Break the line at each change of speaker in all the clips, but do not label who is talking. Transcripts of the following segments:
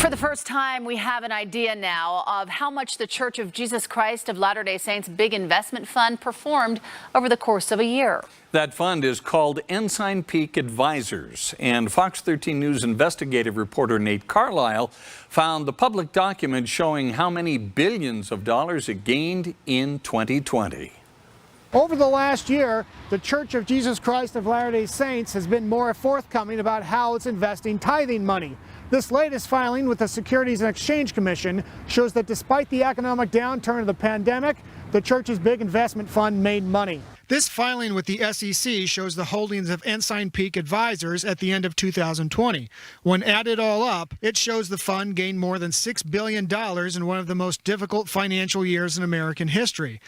For the first time, we have an idea now of how much the Church of Jesus Christ of Latter-day Saints big investment fund performed over the course of a year.
That fund is called Ensign Peak Advisors, and Fox 13 News investigative reporter Nate Carlisle found the public document showing how many billions of dollars it gained in 2020.
Over the last year, the Church of Jesus Christ of Latter-day Saints has been more forthcoming about how it's investing tithing money. This latest filing with the Securities and Exchange Commission shows that despite the economic downturn of the pandemic, the church's big investment fund made money. This filing with the SEC shows the holdings of Ensign Peak Advisors at the end of 2020. When added all up, it shows the fund gained more than $6 billion in one of the most difficult financial years in American history.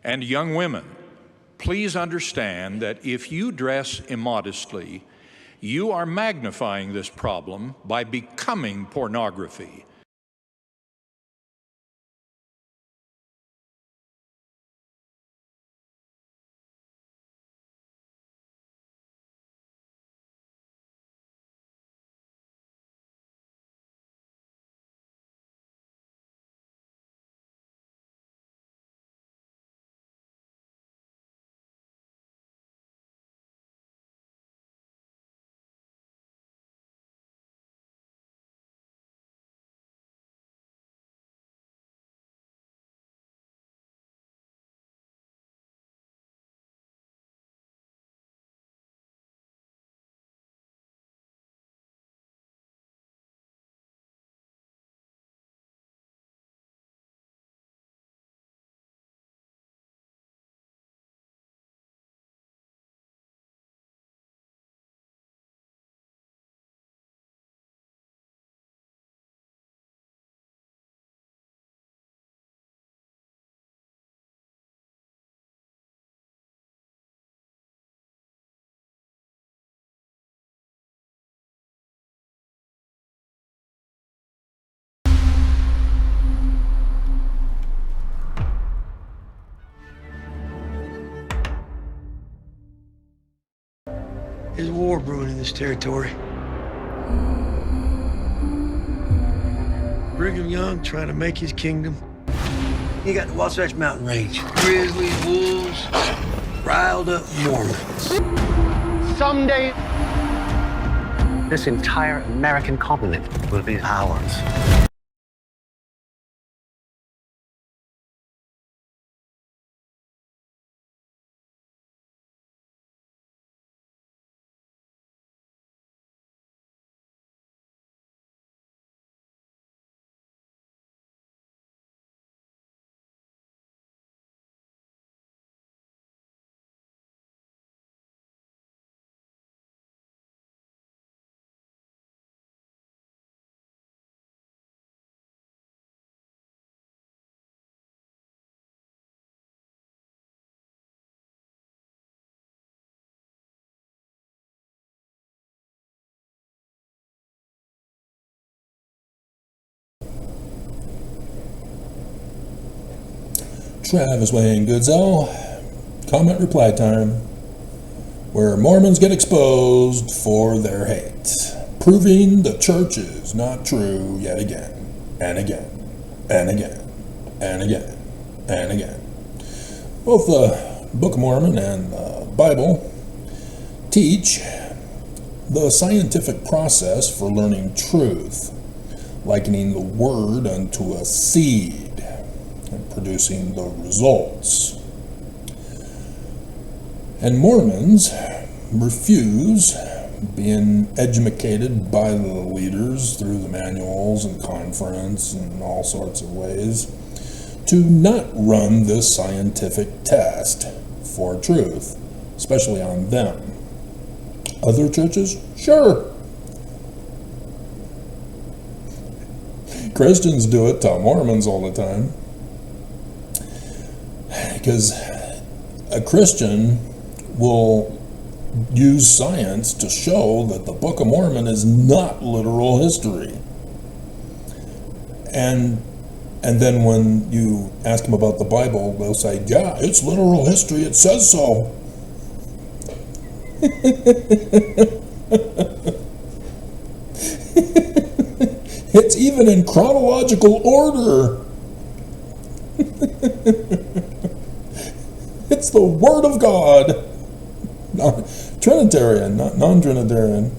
And young women, please understand that if you dress immodestly, you are magnifying this problem by becoming pornography.
There's a war brewing in this territory. Brigham Young trying to make his kingdom. You got the Wasatch Mountain Range. Grizzlies, wolves, riled up Mormons.
Someday,
this entire American continent will be ours.
Travis Wayne Goodsell, comment reply time, where Mormons get exposed for their hate, proving the church is not true yet again, and again, and again, and again, and again. Both the Book of Mormon and the Bible teach the scientific process for learning truth, likening the word unto a seed, and producing the results. And Mormons refuse, being educated by the leaders through the manuals and conference and all sorts of ways, to not run this scientific test for truth, especially on them. Other churches? Sure. Christians do it to Mormons all the time. Because a Christian will use science to show that the Book of Mormon is not literal history. And then when you ask them about the Bible, they'll say, yeah, it's literal history, it says so. It's even in chronological order. It's the Word of God. Trinitarian, not non-Trinitarian.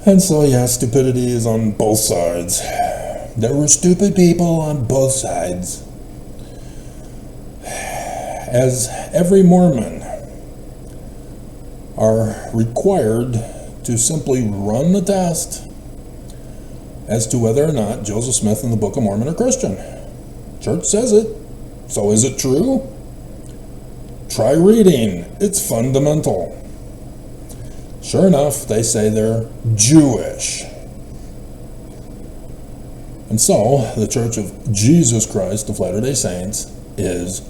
And so, yeah, stupidity is on both sides. There were stupid people on both sides. As every Mormon are required to simply run the test as to whether or not Joseph Smith and the Book of Mormon are Christian. Church says it. So is it true? Try reading. It's fundamental. Sure enough, they say they're Jewish. And so, the Church of Jesus Christ of Latter-day Saints is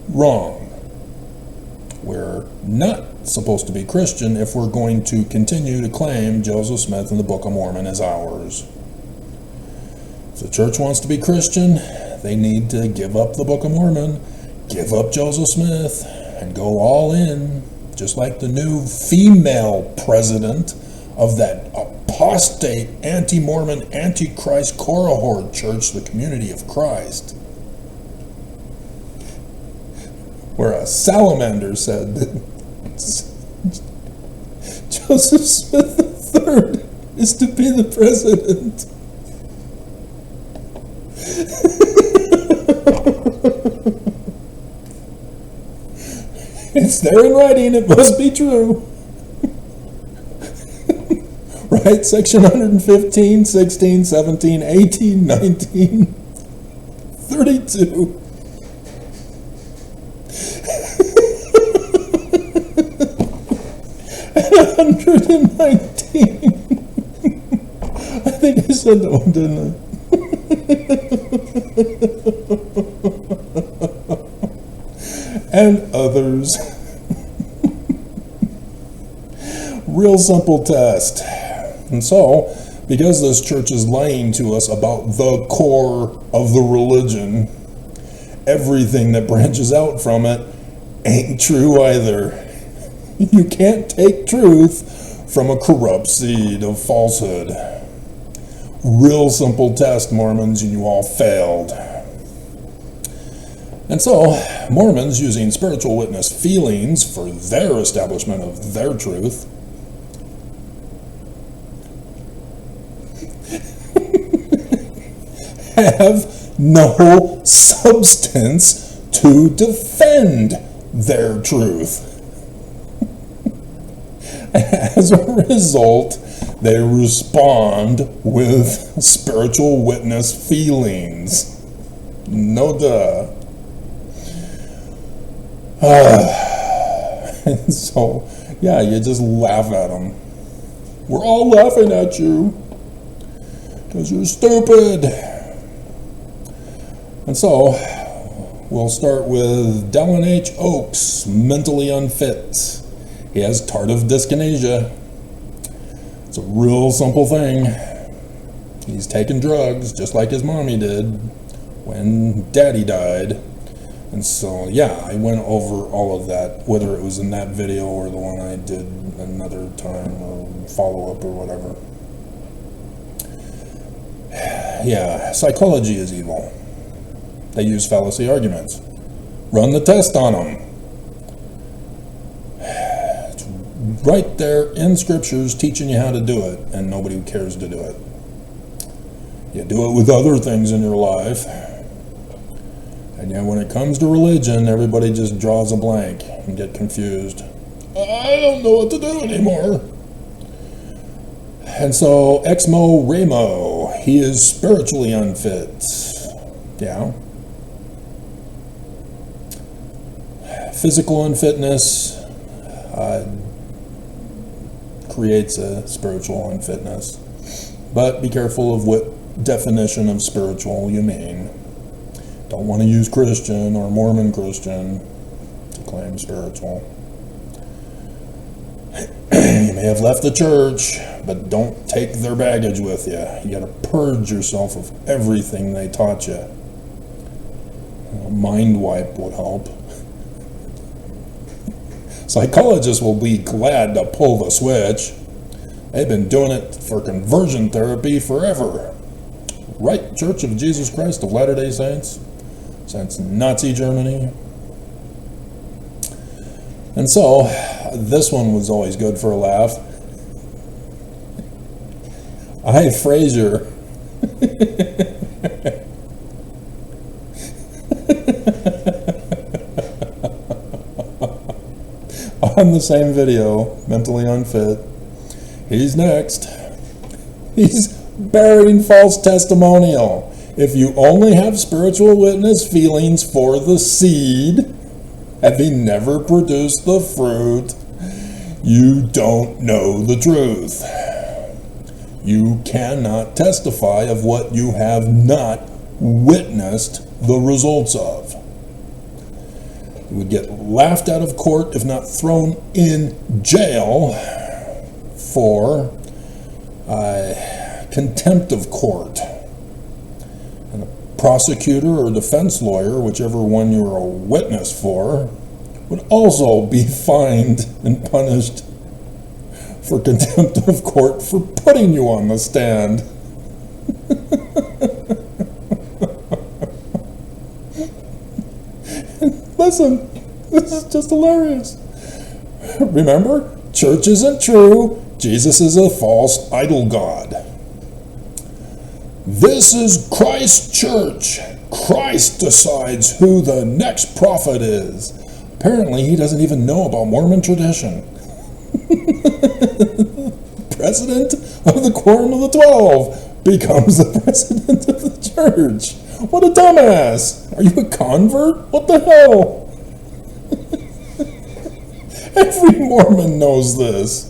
wrong. We're not supposed to be Christian if we're going to continue to claim Joseph Smith and the Book of Mormon as ours. If the church wants to be Christian, they need to give up the Book of Mormon, give up Joseph Smith, and go all in, just like the new female president of that apostate, anti-Mormon, anti-Christ Koolaid church, the Community of Christ, where a salamander said that Joseph Smith III is to be the president. It's there in writing, it must be true. Right? Section 115, 16, 17, 18, 19, 32. And 119. I think I said that one, didn't I? And others. Real simple test. And so, because this church is lying to us about the core of the religion, everything that branches out from it ain't true either. You can't take truth from a corrupt seed of falsehood. Real simple test, Mormons, and you all failed. And so, Mormons, using spiritual witness feelings for their establishment of their truth, have no substance to defend their truth. As a result, they respond with spiritual witness feelings. No duh. And so, yeah, you just laugh at them. We're all laughing at you because you're stupid. And so, we'll start with Dallin H. Oaks, mentally unfit. He has tardive dyskinesia. It's a real simple thing. He's taking drugs just like his mommy did when Daddy died. And so, yeah, I went over all of that, whether it was in that video or the one I did another time or follow-up or whatever. Yeah, psychology is evil. They use fallacy arguments. Run the test on them. It's right there in scriptures teaching you how to do it, and nobody cares to do it. You do it with other things in your life. And yet when it comes to religion, everybody just draws a blank and get confused. I don't know what to do anymore. And so, Exmo Ramo, he is spiritually unfit. Yeah. physical unfitness creates a spiritual unfitness. But be careful of what definition of spiritual you mean. Don't want to use Christian or Mormon Christian to claim spiritual. You may have left the church, but don't take their baggage with you. You got to purge yourself of everything they taught you. A mind wipe would help. Psychologists will be glad to pull the switch. They've been doing it for conversion therapy forever. Right, Church of Jesus Christ of Latter-day Saints, since Nazi Germany. And so, this one was always good for a laugh. Frazier. On the same video, mentally unfit. He's next. He's bearing false testimonial. If you only have spiritual witness feelings for the seed, having never produced the fruit, you don't know the truth. You cannot testify of what you have not witnessed the results of. You would get laughed out of court, if not thrown in jail, for contempt of court. And a prosecutor or defense lawyer, whichever one you were a witness for, would also be fined and punished for contempt of court for putting you on the stand. Listen, this is just hilarious. Remember, church isn't true. Jesus is a false idol god. This is Christ's church. Christ decides who the next prophet is. Apparently, he doesn't even know about Mormon tradition. President of the Quorum of the 12 becomes the president of the church. What a dumbass! Are you a convert? What the hell? Every Mormon knows this.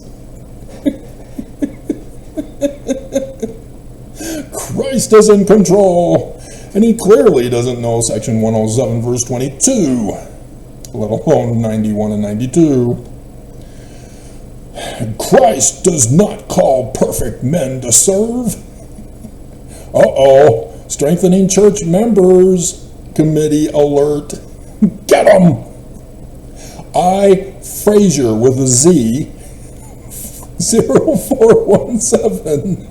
Christ is in control, and he clearly doesn't know section 107 verse 22, let alone 91 and 92. Christ does not call perfect men to serve. Uh-oh, strengthening church members committee alert. Get 'em! Frazier with a Z 0417.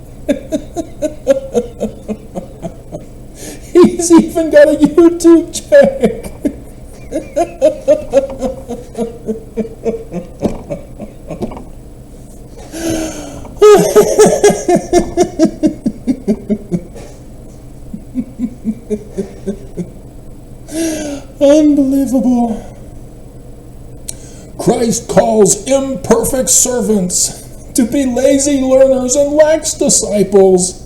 He's even got a YouTube check. Unbelievable. Christ calls imperfect servants to be lazy learners and lax disciples,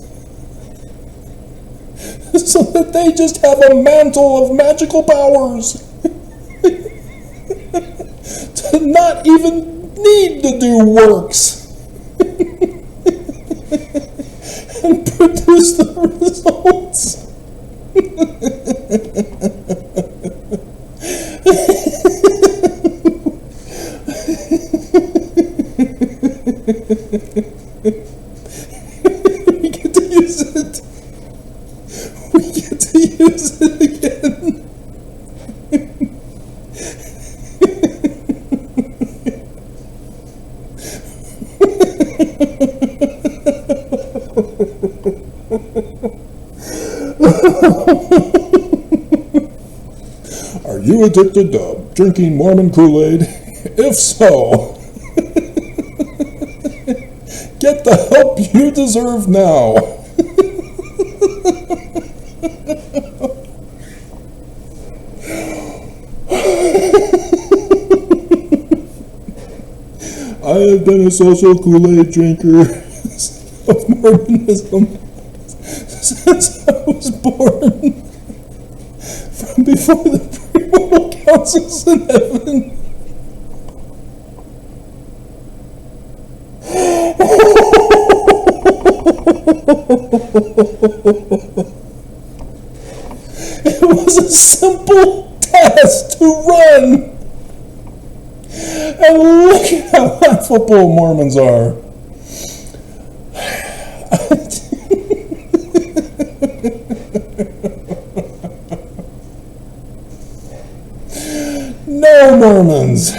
so that they just have a mantle of magical powers to not even need to do works and produce the results. We get to use it. We get to use it again. Are you addicted to drinking Mormon Koolaid? If so, get the help you deserve now. I have been a social Koolaid drinker of Mormonism since I was born, from before the pre-mortal houses in heaven. It was a simple test to run. And look at how laughable Mormons are. No, Mormons.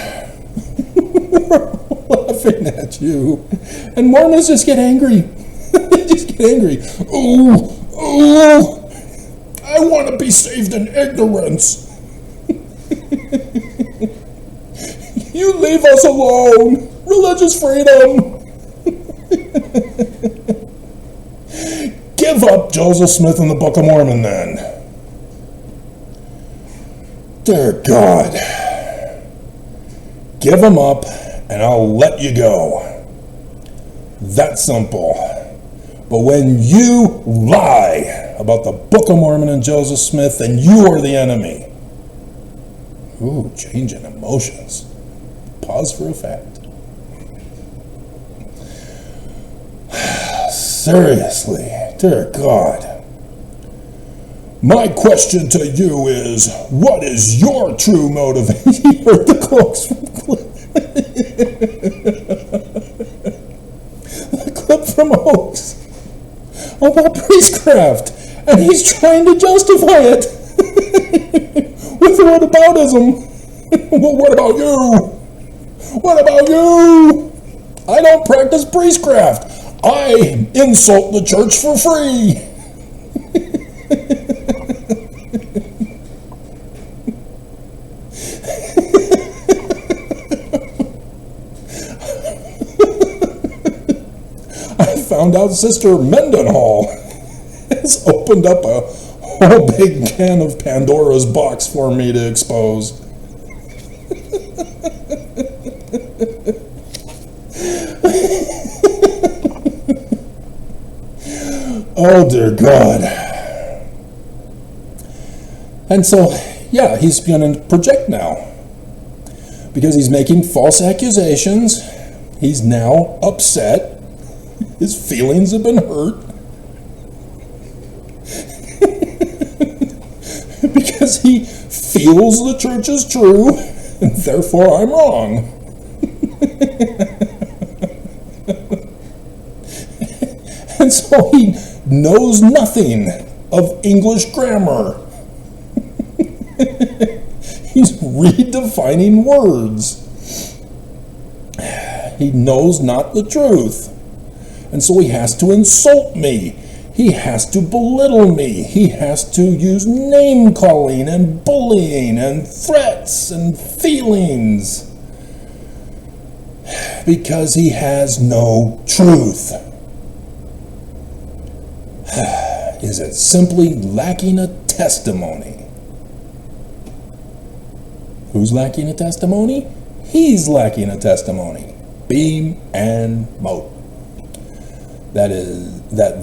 We're laughing at you. And Mormons just get angry. They just get angry. Oh, I want to be saved in ignorance. You leave us alone. Religious freedom. Give up Joseph Smith and the Book of Mormon then. Dear God. Give them up and I'll let you go. That's simple. But when you lie about the Book of Mormon and Joseph Smith, then you are the enemy. Ooh, change in emotions. Pause for effect. Seriously, dear God. My question to you is, what is your true motivation? You heard the quotes from the clip from Oaks about priestcraft, and he's trying to justify it with whataboutism. Well, what about you? What about you? I don't practice priestcraft. I insult the church for free. I found out Sister Mendenhall has opened up a whole big can of Pandora's box for me to expose. Oh, dear God. And so, yeah, he's going to project now. Because he's making false accusations. He's now upset. His feelings have been hurt. Because he feels the church is true, and therefore I'm wrong. And so he knows nothing of English grammar. He's redefining words. He knows not the truth. And so he has to insult me. He has to belittle me. He has to use name-calling and bullying and threats and feelings. Because he has no truth. Is it simply lacking a testimony? Who's lacking a testimony? He's lacking a testimony. Beam and mote. That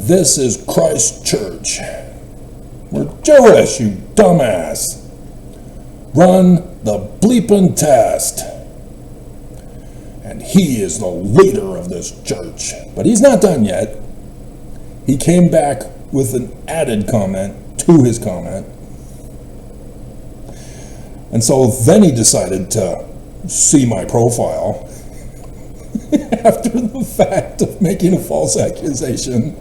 this is Christ's church. We're Jewish, you dumbass. Run the bleeping test. And he is the leader of this church. But he's not done yet. He came back with an added comment to his comment. And so then he decided to see my profile after the fact of making a false accusation.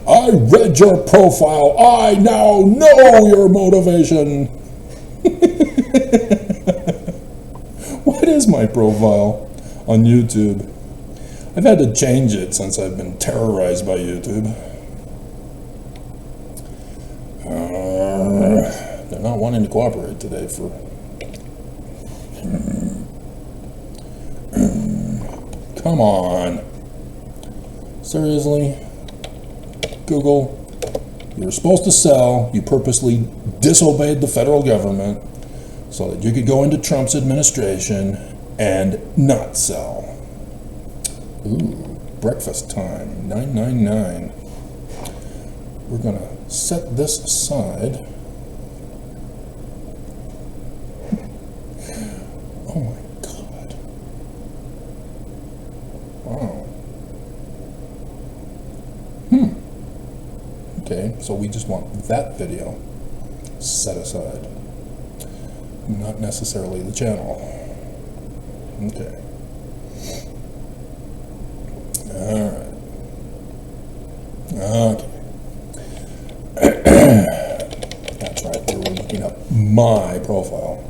I read your profile. I now know your motivation. What is my profile on YouTube? I've had to change it since I've been terrorized by YouTube. They're not wanting to cooperate today for... Come on. Seriously? Google, you were supposed to sell. You purposely disobeyed the federal government so that you could go into Trump's administration and not sell. Ooh. breakfast time, 999. We're going to set this aside. Oh my God. Wow. Okay, so we just want that video set aside. Not necessarily the channel. Okay. Alright. Okay. That's right, we were looking up my profile.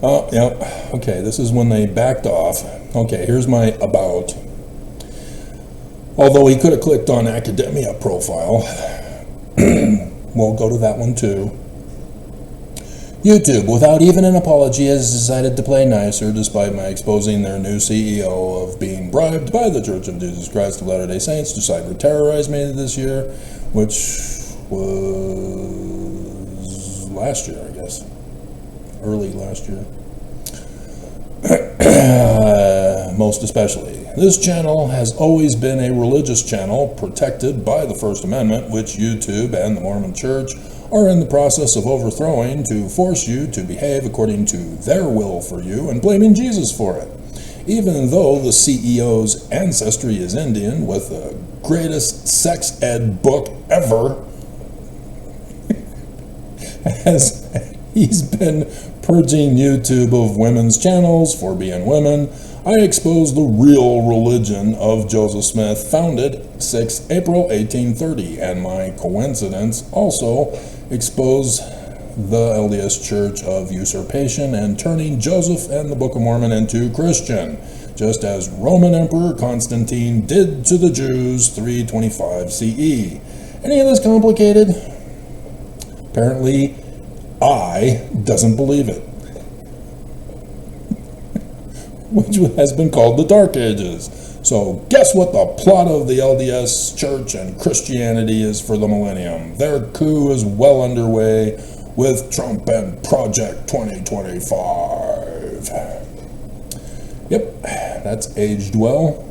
Oh, yeah. Okay, this is when they backed off. Okay, here's my about. Although he could have clicked on Academia profile. We'll go to that one too. YouTube, without even an apology, has decided to play nicer despite my exposing their new CEO of being bribed by the Church of Jesus Christ of Latter-day Saints to cyber terrorize me this year, which was last year, I guess. Early last year. Most especially. This channel has always been a religious channel protected by the First Amendment, which YouTube and the Mormon Church are in the process of overthrowing to force you to behave according to their will for you and blaming Jesus for it. Even though the CEO's ancestry is Indian with the greatest sex ed book ever, as he's been purging YouTube of women's channels for being women, I exposed the real religion of Joseph Smith, founded 6 April 1830, and my coincidence also exposed the LDS Church of usurpation and turning Joseph and the Book of Mormon into Christian, just as Roman Emperor Constantine did to the Jews 325 CE. Any of this complicated? Apparently, I doesn't believe it. Which has been called the Dark Ages. So guess what the plot of the LDS Church and Christianity is for the millennium? Their coup is well underway with Trump and Project 2025. Yep, that's aged well.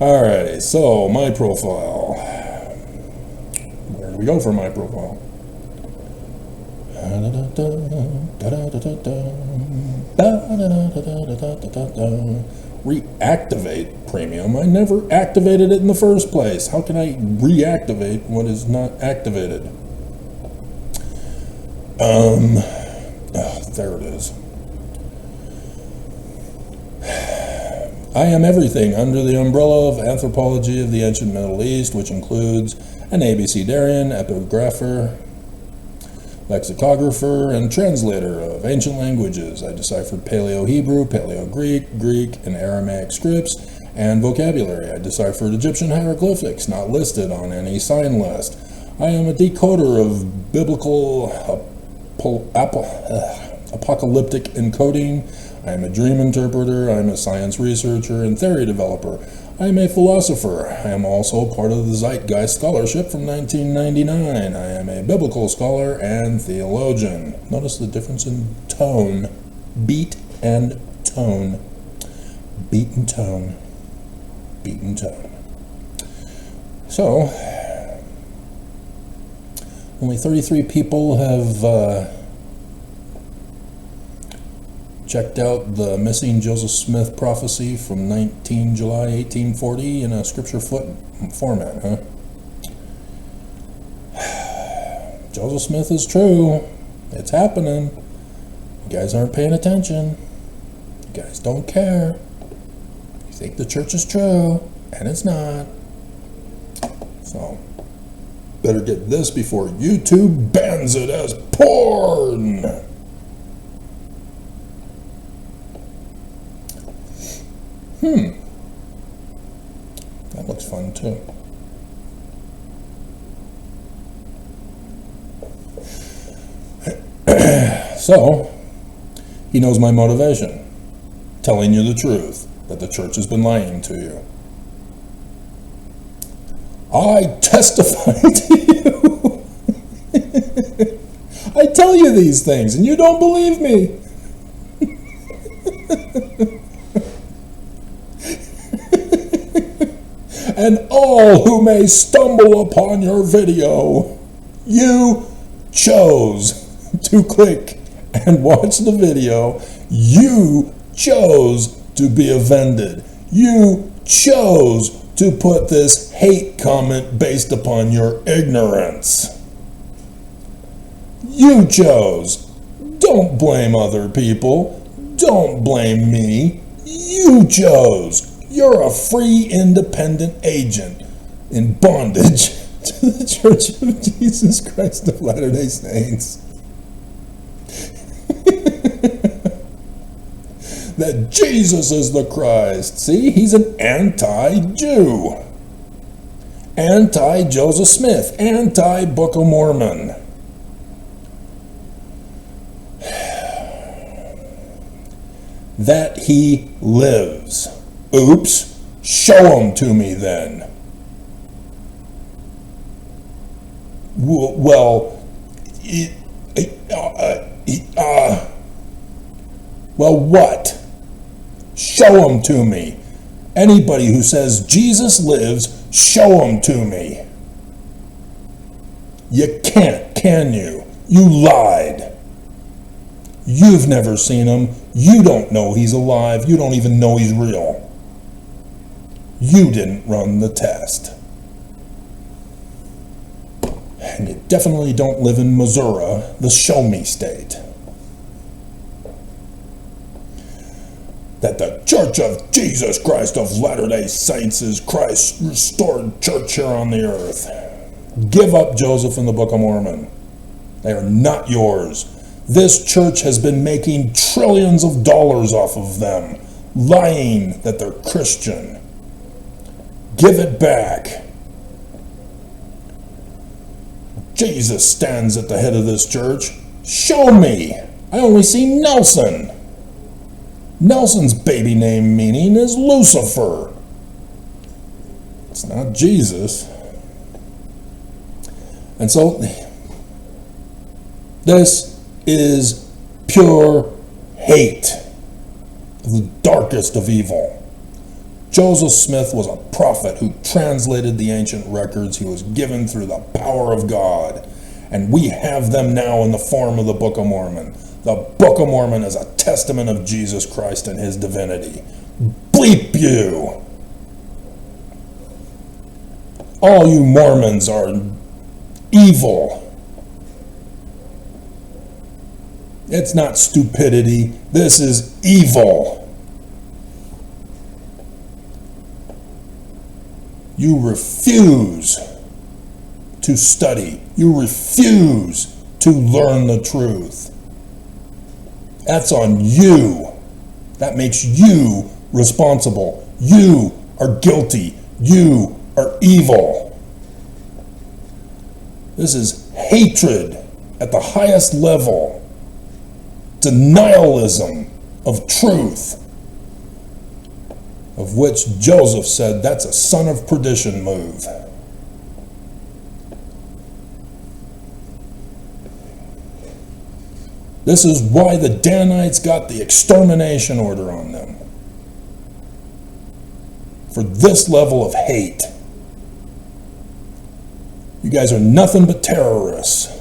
Alrighty, so my profile. Where do we go for my profile? Reactivate premium. I never activated it in the first place. How can I reactivate what is not activated? There it is. I am everything under the umbrella of anthropology of the ancient Middle East, which includes an abecedarian, epigrapher, lexicographer, and translator of ancient languages. I deciphered Paleo-Hebrew, Paleo-Greek, Greek, and Aramaic scripts and vocabulary. I deciphered Egyptian hieroglyphics, not listed on any sign list. I am a decoder of biblical apocalyptic encoding. I am a dream interpreter. I am a science researcher and theory developer. I am a philosopher. I am also part of the Zeitgeist Scholarship from 1999. I am a biblical scholar and theologian. Notice the difference in tone. Beat and tone. Beat and tone. Beat and tone. So, only 33 people have checked out the missing Joseph Smith prophecy from 19 July 1840 in a scripture format, huh? Joseph Smith is true. It's happening. You guys aren't paying attention. You guys don't care. You think the church is true, and it's not. So, better get this before YouTube bans it as porn. That looks fun too. So, he knows my motivation, telling you the truth, that the church has been lying to you. I testify to you. I tell you these things, and you don't believe me. And all who may stumble upon your video, you chose to click and watch the video. You chose to be offended. You chose to put this hate comment based upon your ignorance. You chose. Don't blame other people. Don't blame me. You chose. You're a free, independent agent in bondage to the Church of Jesus Christ of Latter-day Saints. That Jesus is the Christ. See, he's an anti-Jew. Anti-Joseph Smith. Anti-Book of Mormon. That he lives. Oops. Show him to me then. Well, what? Show him to me. Anybody who says Jesus lives, show him to me. You can't, can you? You lied. You've never seen him. You don't know he's alive. You don't even know he's real. You didn't run the test. And you definitely don't live in Missouri, the show-me state. That the Church of Jesus Christ of Latter-day Saints is Christ's restored church here on the earth. Give up Joseph and the Book of Mormon. They are not yours. This church has been making trillions of dollars off of them, lying that they're Christian. Give it back. Jesus stands at the head of this church. Show me. I only see Nelson. Nelson's baby name meaning is Lucifer. It's not Jesus. And so, this is pure hate of the darkest of evil. Joseph Smith was a prophet who translated the ancient records he was given through the power of God. And we have them now in the form of the Book of Mormon. The Book of Mormon is a testament of Jesus Christ and his divinity. Bleep you! All you Mormons are evil. It's not stupidity. This is evil. You refuse to study. You refuse to learn the truth. That's on you. That makes you responsible. You are guilty. You are evil. This is hatred at the highest level. Denialism of truth, of which Joseph said that's a son of perdition move. This is why the Danites got the extermination order on them. For this level of hate. You guys are nothing but terrorists.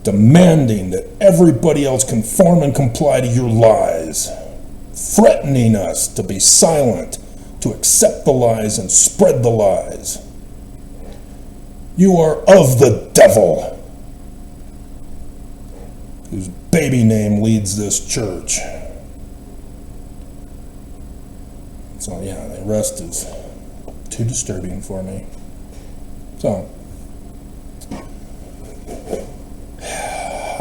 Demanding that everybody else conform and comply to your lies. Threatening us to be silent, to accept the lies and spread the lies. You are of the devil, whose baby name leads this church. So yeah, the rest is too disturbing for me. So,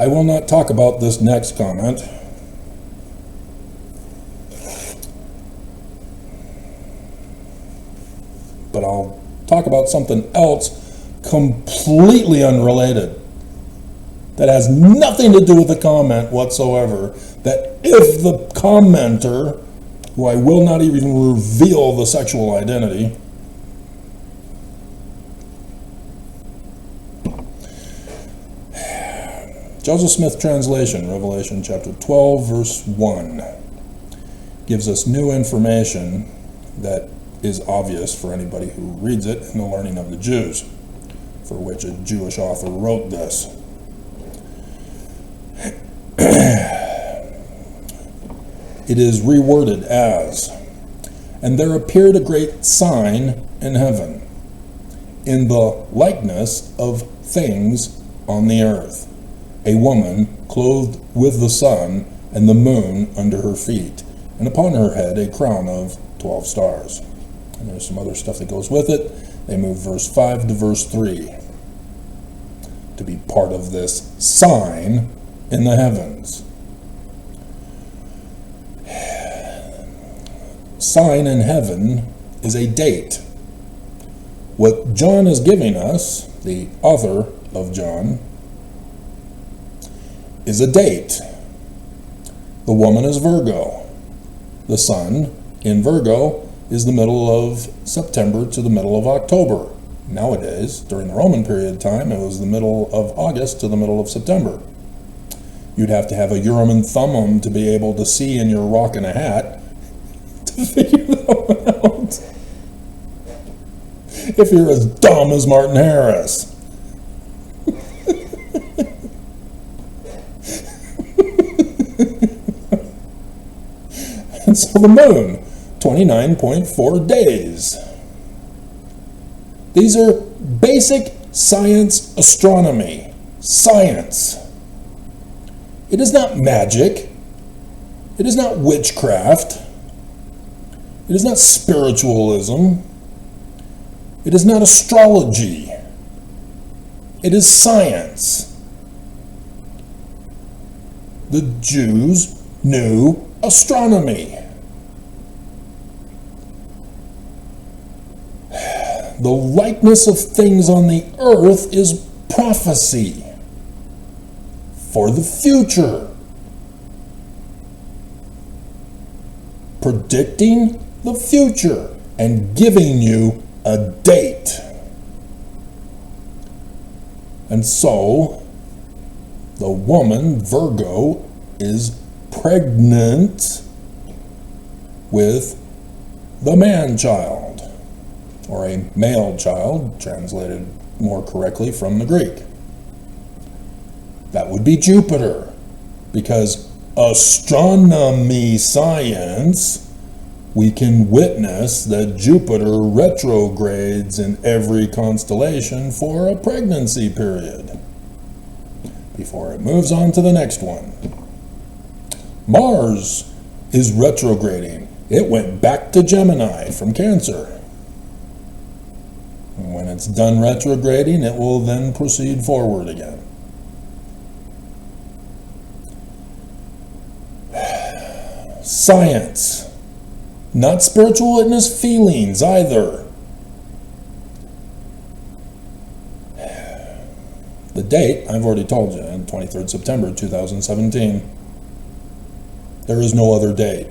I will not talk about this next comment. But I'll talk about something else completely unrelated. that has nothing to do with the comment whatsoever, that if the commenter, who I will not even reveal the sexual identity, Joseph Smith translation, Revelation chapter 12, verse 1, gives us new information that is obvious for anybody who reads it in the learning of the Jews, for which a Jewish author wrote this. It is reworded as, "And there appeared a great sign in heaven, in the likeness of things on the earth, a woman clothed with the sun and the moon under her feet, and upon her head a crown of 12 stars." And there's some other stuff that goes with it. They move verse 5 to verse 3 to be part of this sign in the heavens. Sign in heaven is a date. What John is giving us, the author of John, is a date. The woman is Virgo. The sun in Virgo is the middle of September to the middle of October. Nowadays, during the Roman period of time, it was the middle of August to the middle of September. You'd have to have a Urim and Thummim to be able to see in your rock and a hat to figure that one out. If you're as dumb as Martin Harris. And so the moon, 29.4 days. These are basic science astronomy. Science. It is not magic. It is not witchcraft. It is not spiritualism. It is not astrology. It is science. The Jews knew astronomy. The likeness of things on the earth is prophecy for the future, predicting the future and giving you a date. And so the woman, Virgo, is pregnant with the man-child, or a male child, translated more correctly from the Greek. That would be Jupiter, because astronomy science, we can witness that Jupiter retrogrades in every constellation for a pregnancy period before it moves on to the next one. Mars is retrograding. It went back to Gemini from Cancer. And when it's done retrograding, it will then proceed forward again. Science. Not spiritual witness feelings either. The date, I've already told you, 23rd September 2017. There is no other date.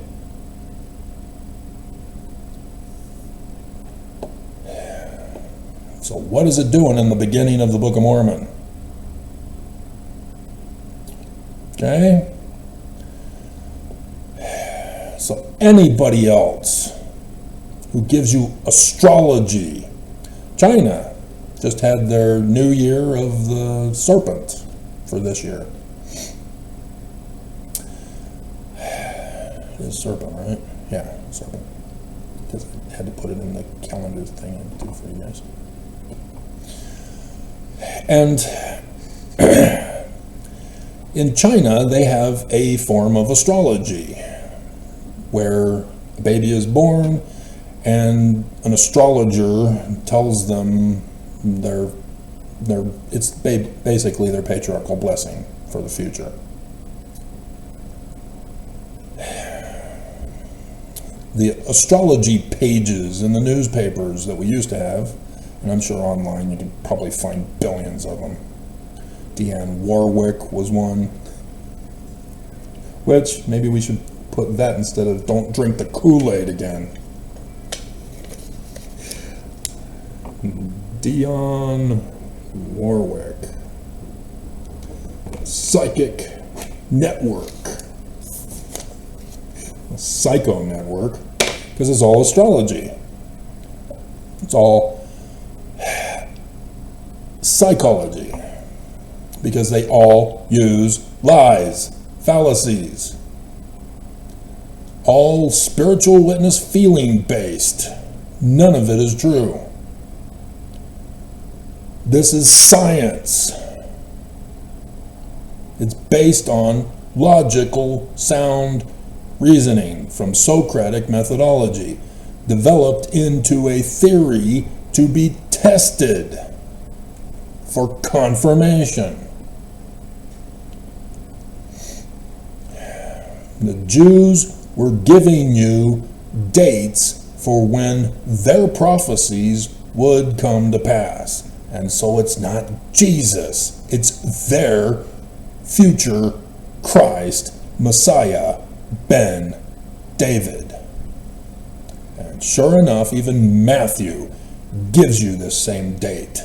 So what is it doing in the beginning of the Book of Mormon? Okay? So anybody else who gives you astrology, China just had their new year of the serpent for this year. It is serpent, right? Yeah, serpent. Because I had to put it in the calendar thing I do for you guys. And in China, they have a form of astrology where a baby is born and an astrologer tells them it's basically their patriarchal blessing for the future. The astrology pages in the newspapers that we used to have, and I'm sure online you can probably find billions of them, Dionne Warwick was one. Which, maybe we should put that instead of don't drink the Kool-Aid again. Dionne Warwick. Psychic Network. A psycho network, because it's all astrology. It's all psychology, because they all use lies, fallacies. All spiritual witness feeling based. None of it is true. This is science. It's based on logical, sound reasoning from Socratic methodology, developed into a theory to be tested for confirmation. The Jews were giving you dates for when their prophecies would come to pass. And so it's not Jesus, it's their future Christ, Messiah, Ben David. And sure enough, even Matthew gives you this same date.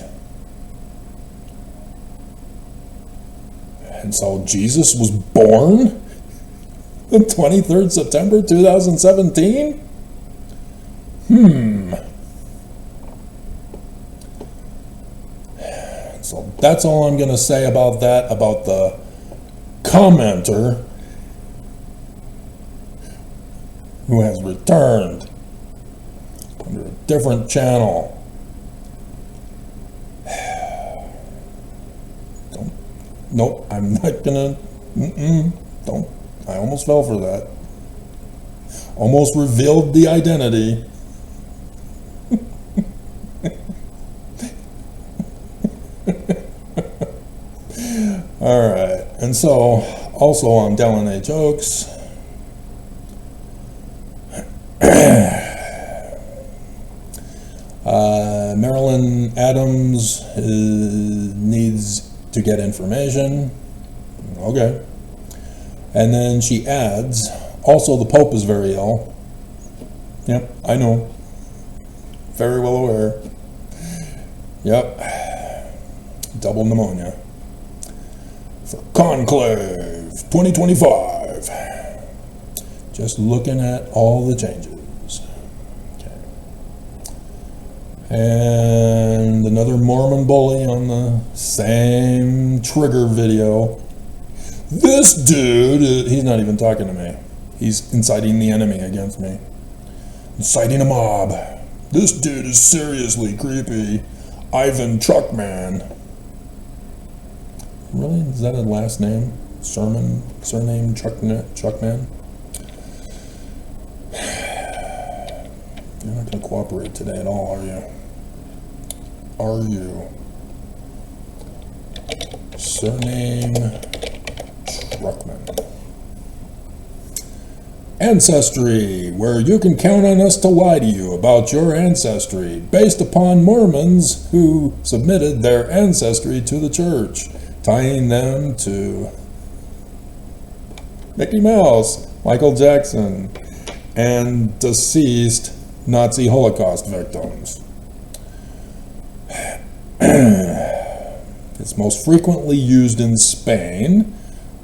And so Jesus was born the 23rd September 2017? So that's all I'm going to say about that, about the commenter who has returned under a different channel. Nope, I'm not gonna, don't. I almost fell for that. Almost revealed the identity. All right, and so also on Dallin A. Jokes, Marilyn Adams needs to get information. Okay. And then she adds, also the Pope is very ill. Yep, I know. Very well aware. Yep. Double pneumonia. For Conclave 2025. Just looking at all the changes. And another Mormon bully on the same trigger video. This dude, he's not even talking to me. He's inciting the enemy against me. Inciting a mob. This dude is seriously creepy. Ivan Truckman. Really? Is that a last name? Surname Truckman? You're not going to cooperate today at all, are you? Are you? Surname Truckman. Ancestry, where you can count on us to lie to you about your ancestry based upon Mormons who submitted their ancestry to the church, tying them to Mickey Mouse, Michael Jackson, and deceased Nazi Holocaust victims. It's most frequently used in Spain,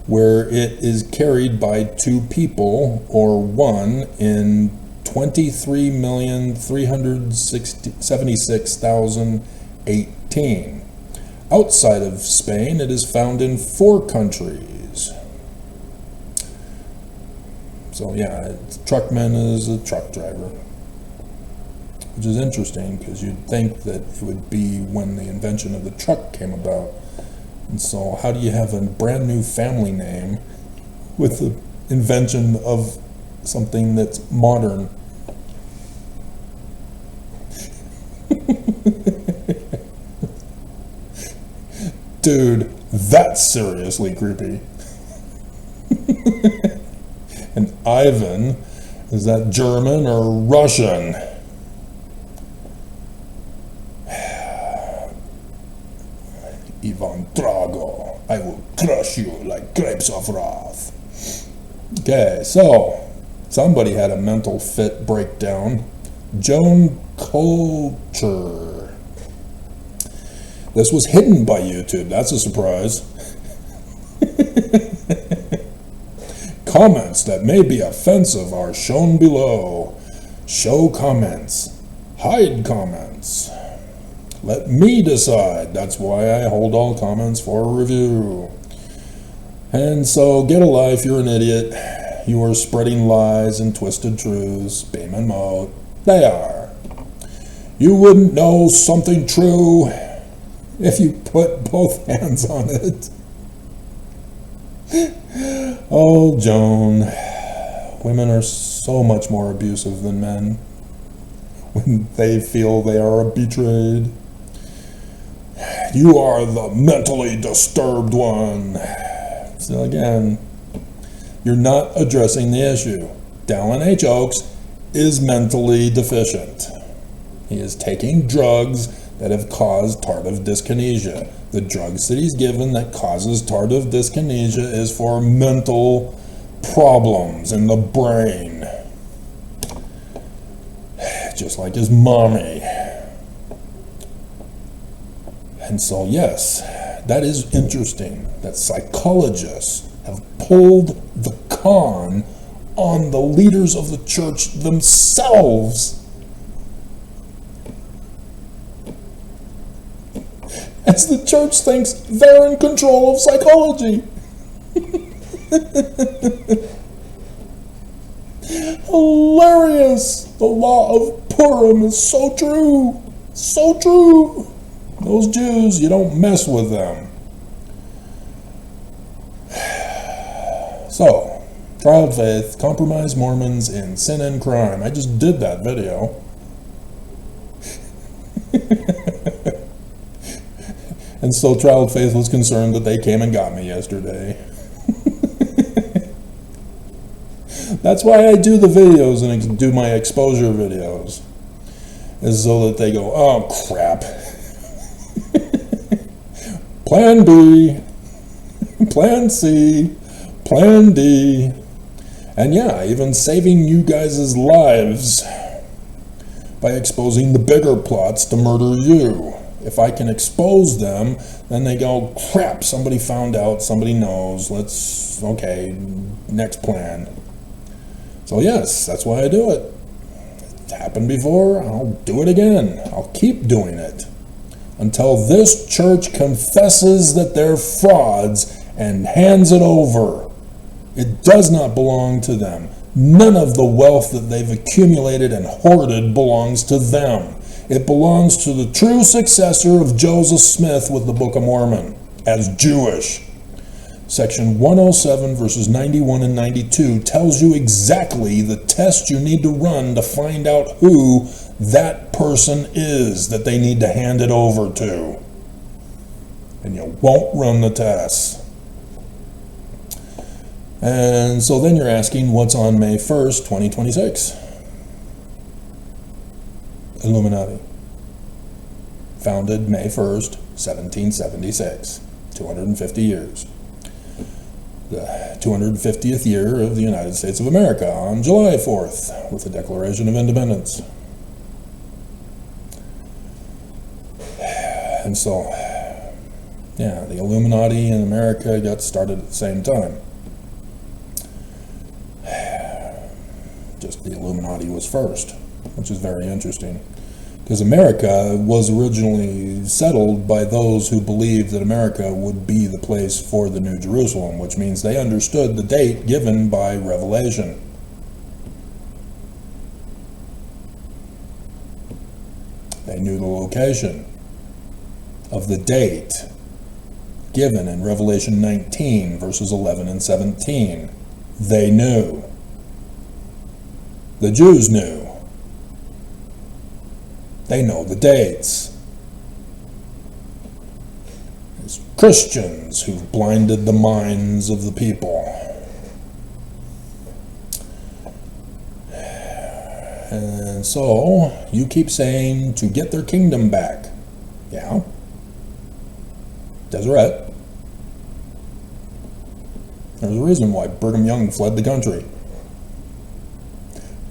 where it is carried by 2 people or 1 in 23,376,018. Outside of Spain, it is found in 4 countries. So yeah, truckman is a truck driver, which is interesting because you'd think that it would be when the invention of the truck came about. And so how do you have a brand new family name with the invention of something that's modern? Dude, that's seriously creepy. And Ivan, is that German or Russian? Ivan Drago. like grapes of wrath. Okay, so somebody had a mental fit breakdown. Joan Culture. This was hidden by YouTube. That's a surprise. Comments that may be offensive are shown below. Show comments. Hide comments. Let me decide. That's why I hold all comments for review. And so, get a life, you're an idiot. You are spreading lies and twisted truths. Beam and mode. They are. You wouldn't know something true if you put both hands on it. Oh, Joan. Women are so much more abusive than men when they feel they are betrayed. You are the mentally disturbed one. So again, you're not addressing the issue. Dallin H. Oaks is mentally deficient. He is taking drugs that have caused tardive dyskinesia. The drugs that he's given that causes tardive dyskinesia is for mental problems in the brain. Just like his mommy. And so, yes, that is interesting that psychologists have pulled the con on the leaders of the church themselves. As the church thinks they're in control of psychology. Hilarious! The law of Purim is so true. So true. Those Jews, you don't mess with them. So, trial of faith, compromise Mormons in sin and crime. I just did that video. And so Trial of Faith was concerned that they came and got me yesterday. That's why I do the videos and do my exposure videos. Is so that they go, oh crap. Plan B, Plan C, Plan D. And yeah, even saving you guys' lives by exposing the bigger plots to murder you. If I can expose them, then they go, crap, somebody found out, somebody knows, okay, next plan. So yes, that's why I do it. It's happened before, I'll do it again. I'll keep doing it until this church confesses that they're frauds and hands it over. It does not belong to them. None of the wealth that they've accumulated and hoarded belongs to them. It belongs to the true successor of Joseph Smith with the Book of Mormon, as Jewish. Section 107 verses 91 and 92 tells you exactly the test you need to run to find out who that person is that they need to hand it over to. And you won't run the test. And so then you're asking what's on May 1st, 2026? Illuminati. Founded May 1st, 1776. 250 years. The 250th year of the United States of America on July 4th with the Declaration of Independence. And so, yeah, the Illuminati in America got started at the same time. Just the Illuminati was first, which is very interesting. Because America was originally settled by those who believed that America would be the place for the New Jerusalem, which means they understood the date given by Revelation. They knew the location of the date given in Revelation 19, verses 11 and 17. They knew. The Jews knew. They know the dates. It's Christians who've blinded the minds of the people. And so, you keep saying to get their kingdom back. Yeah. Deseret. There's a reason why Brigham Young fled the country.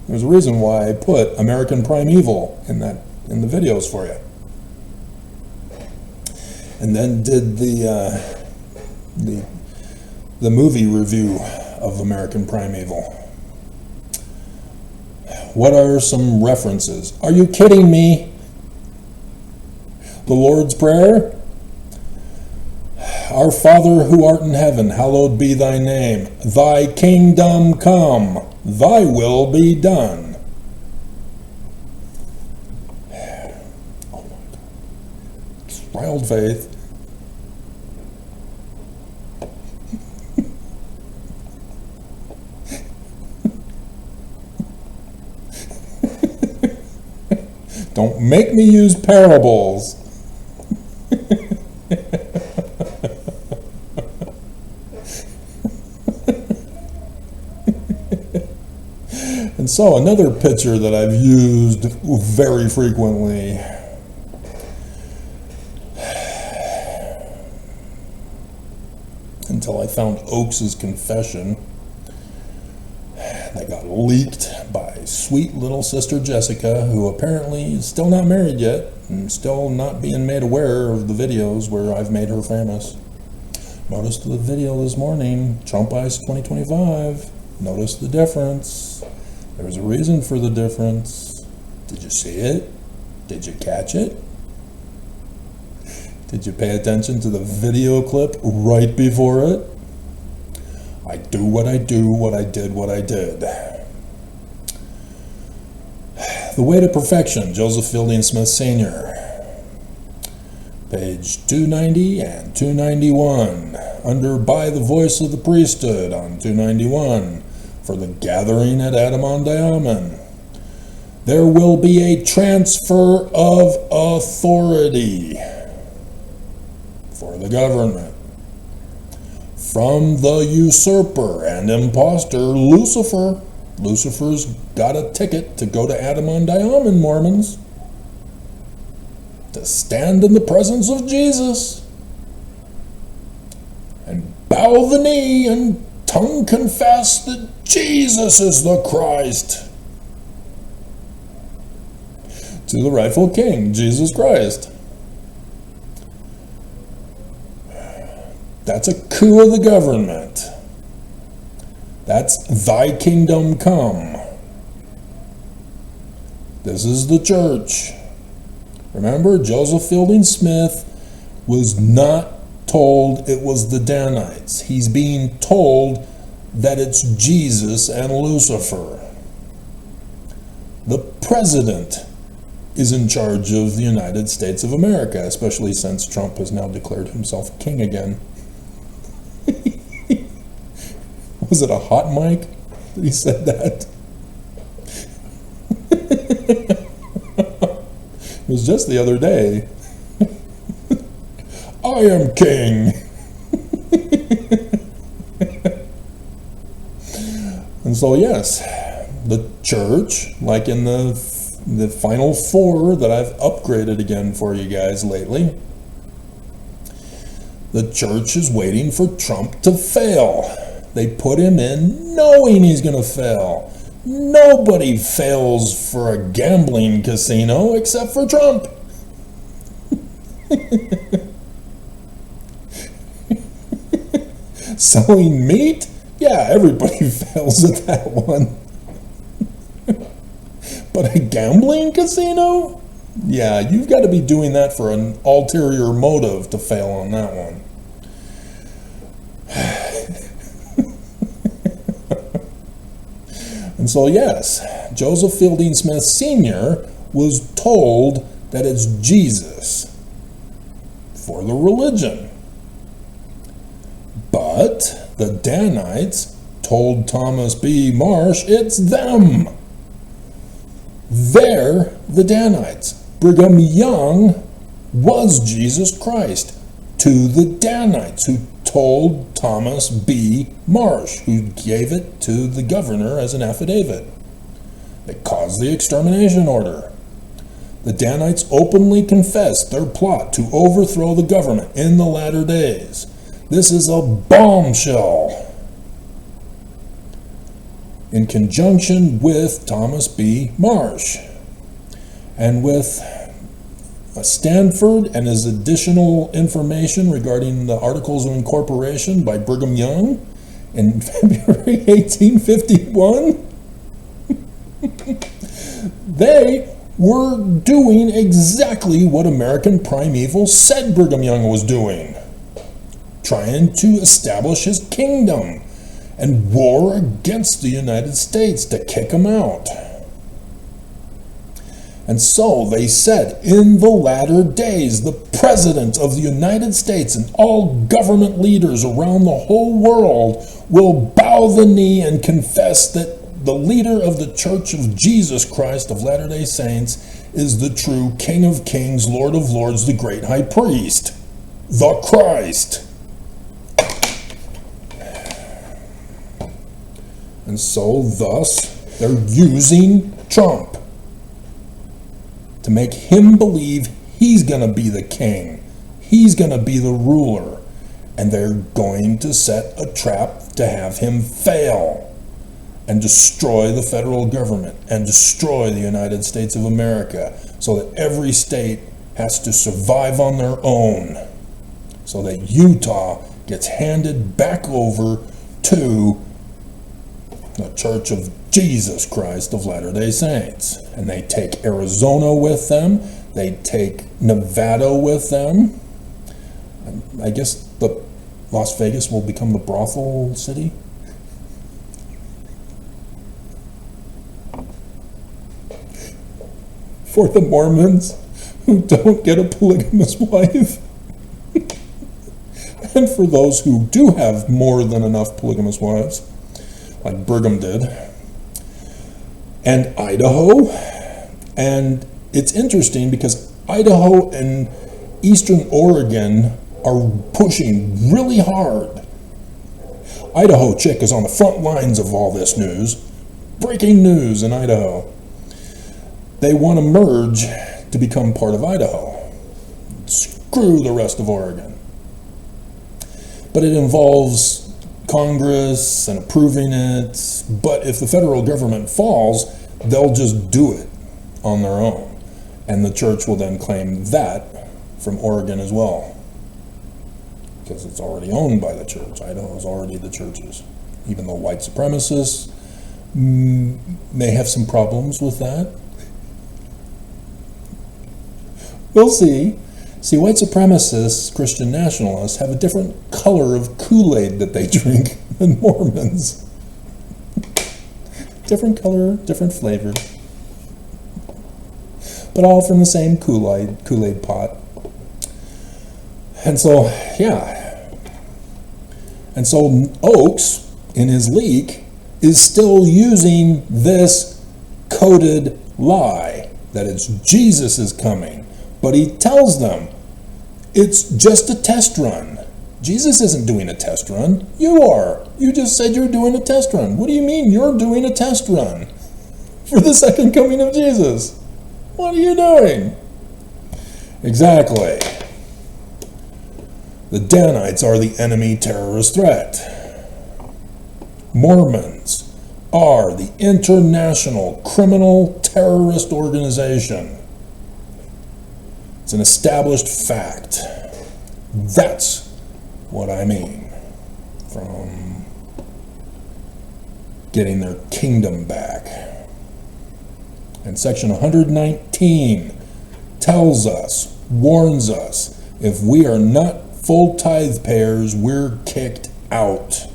There's a reason why I put American Primeval in the videos for you. And then did the movie review of American Primeval. What are some references? Are you kidding me? The Lord's Prayer? Our Father who art in heaven, hallowed be thy name. Thy kingdom come, thy will be done. Oh my God. Wild faith. Don't make me use parables. And so another picture that I've used very frequently. Until I found Oakes's confession that got leaked by sweet little sister Jessica, who apparently is still not married yet and still not being made aware of the videos where I've made her famous. Noticed the video this morning, Trump Ice 2025. Noticed the difference. There's a reason for the difference. Did you see it? Did you catch it? Did you pay attention to the video clip right before it? I do what I do, what I did, what I did. The Way to Perfection, Joseph Fielding Smith Sr. Page 290 and 291. Under By the Voice of the Priesthood on 291. For the gathering at Adam-on-Diamond. There will be a transfer of authority for the government from the usurper and impostor Lucifer. Lucifer's got a ticket to go to Adam-on-Diamond, Mormons, to stand in the presence of Jesus and bow the knee and tongue confess that Jesus is the Christ to the rightful king, Jesus Christ. That's a coup of the government. That's thy kingdom come. This is the church. Remember, Joseph Fielding Smith was not told it was the Danites. He's being told that it's Jesus and Lucifer. The president is in charge of the United States of America, especially since Trump has now declared himself king again. Was it a hot mic that he said that? It was just the other day. I am king. And so yes, the church, like in the final four that I've upgraded again for you guys lately, the church is waiting for Trump to fail. They put him in knowing he's going to fail. Nobody fails for a gambling casino except for Trump. Selling meat? Yeah, everybody fails at that one. But a gambling casino? Yeah, you've got to be doing that for an ulterior motive to fail on that one. And so yes, Joseph Fielding Smith Sr. was told that it's Jesus for the religion. But the Danites told Thomas B. Marsh it's them. They're the Danites. Brigham Young was Jesus Christ to the Danites, who told Thomas B. Marsh, who gave it to the governor as an affidavit. It caused the extermination order. The Danites openly confessed their plot to overthrow the government in the latter days. This is a bombshell. in conjunction with Thomas B. Marsh, and with Stanford and his additional information regarding the Articles of Incorporation by Brigham Young in February 1851, they were doing exactly what American primeval said Brigham Young was doing, trying to establish his kingdom and war against the United States to kick him out. And so they said, in the latter days, the President of the United States and all government leaders around the whole world will bow the knee and confess that the leader of the Church of Jesus Christ of Latter-day Saints is the true King of Kings, Lord of Lords, the great High Priest, the Christ. And so, thus, they're using Trump to make him believe he's going to be the king, he's going to be the ruler, and they're going to set a trap to have him fail and destroy the federal government and destroy the United States of America, so that every state has to survive on their own, so that Utah gets handed back over to the Church of Jesus Christ of Latter-day Saints. And they take Arizona with them, they take Nevada with them. I guess the Las Vegas will become the brothel city. For the Mormons who don't get a polygamous wife. And for those who do have more than enough polygamous wives, like Brigham did, and Idaho. And it's interesting because Idaho and Eastern Oregon are pushing really hard. Idaho chick is on the front lines of all this news. Breaking news in Idaho. They want to merge to become part of Idaho. Screw the rest of Oregon. But it involves Congress and approving it, but if the federal government falls, they'll just do it on their own, and the church will then claim that from Oregon as well, because it's already owned by the church. Idaho is already the church's, even though white supremacists may have some problems with that. We'll see. See, white supremacists, Christian nationalists, have a different color of Koolaid that they drink than Mormons. Different color, different flavor. But all from the same Koolaid pot. And so, yeah. And so Oakes, in his leak, is still using this coded lie that it's Jesus is coming. But he tells them, it's just a test run. Jesus isn't doing a test run. You are. You just said you're doing a test run. What do you mean you're doing a test run for the second coming of Jesus? What are you doing? Exactly. The Danites are the enemy terrorist threat. Mormons are the international criminal terrorist organization. It's an established fact. That's what I mean from getting their kingdom back. And section 119 tells us, warns us, if we are not full tithe payers, we're kicked out.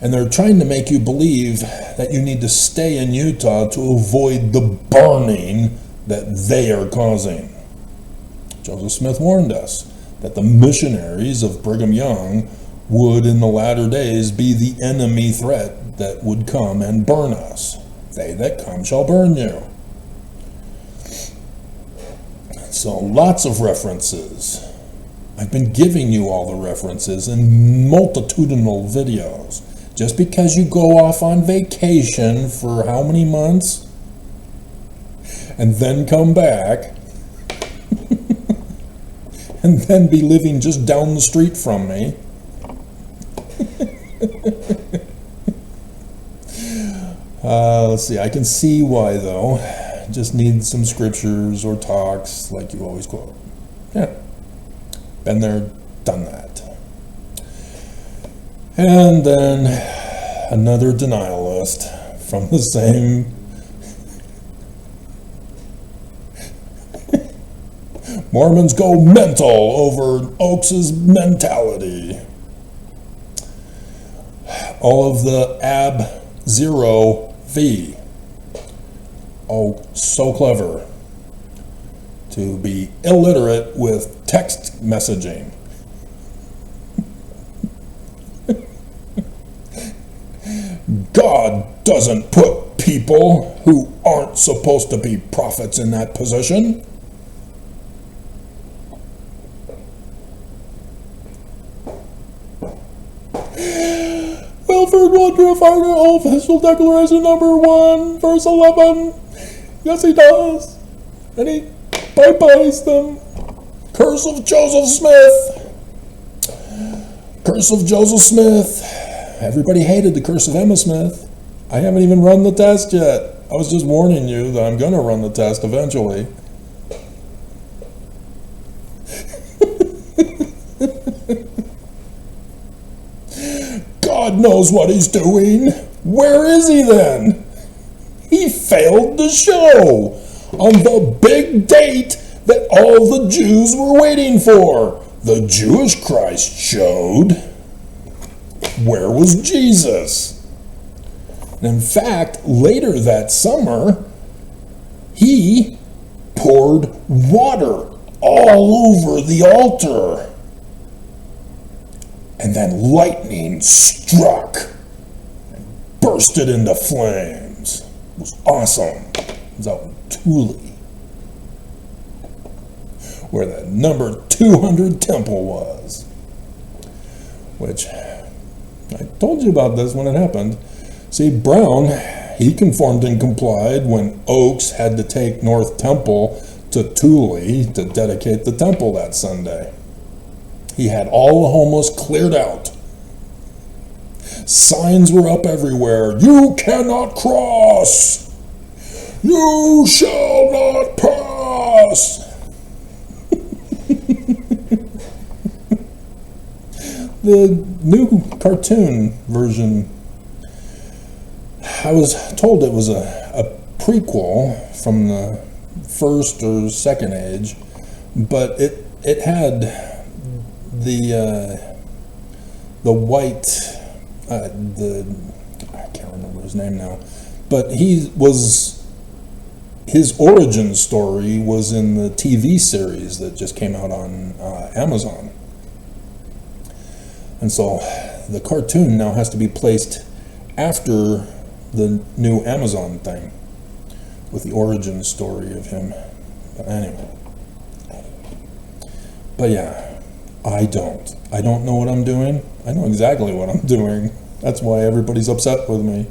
And they're trying to make you believe that you need to stay in Utah to avoid the burning that they are causing. Joseph Smith warned us that the missionaries of Brigham Young would in the latter days be the enemy threat that would come and burn us. They that come shall burn you. So lots of references. I've been giving you all the references in multitudinal videos. Just because you go off on vacation for how many months? And then come back, and then be living just down the street from me. Let's see, I can see why though. Just need some scriptures or talks like you always quote. Yeah, been there, done that. And then another denialist from the same Mormons go mental over Oakes' mentality. All of the Ab-Zero-V. Oh, so clever to be illiterate with text messaging. God doesn't put people who aren't supposed to be prophets in that position. Wilford Woodruff, official declaration number 1, verse 11. Yes, he does. And he bye-byes them. Curse of Joseph Smith. Curse of Joseph Smith. Everybody hated the curse of Emma Smith. I haven't even run the test yet. I was just warning you that I'm going to run the test eventually. God knows what he's doing. Where is he then? He failed the show on the big date that all the Jews were waiting for. The Jewish Christ showed. Where was Jesus? In fact, later that summer, he poured water all over the altar. And then lightning struck and bursted into flames. It was awesome. It was out in Thule, where the number 200 temple was. Which, I told you about this when it happened. See, Brown, he conformed and complied when Oakes had to take North Temple to Thule to dedicate the temple that Sunday. He had all the homeless cleared out. Signs were up everywhere. You cannot cross. You shall not pass. The new cartoon version, I was told it was a prequel from the first or second age, but it had the white, I can't remember his name now, but his origin story was in the TV series that just came out on Amazon. And so the cartoon now has to be placed after the new Amazon thing with the origin story of him. But anyway. But yeah. I don't know what I'm doing. I know exactly what I'm doing. That's why everybody's upset with me.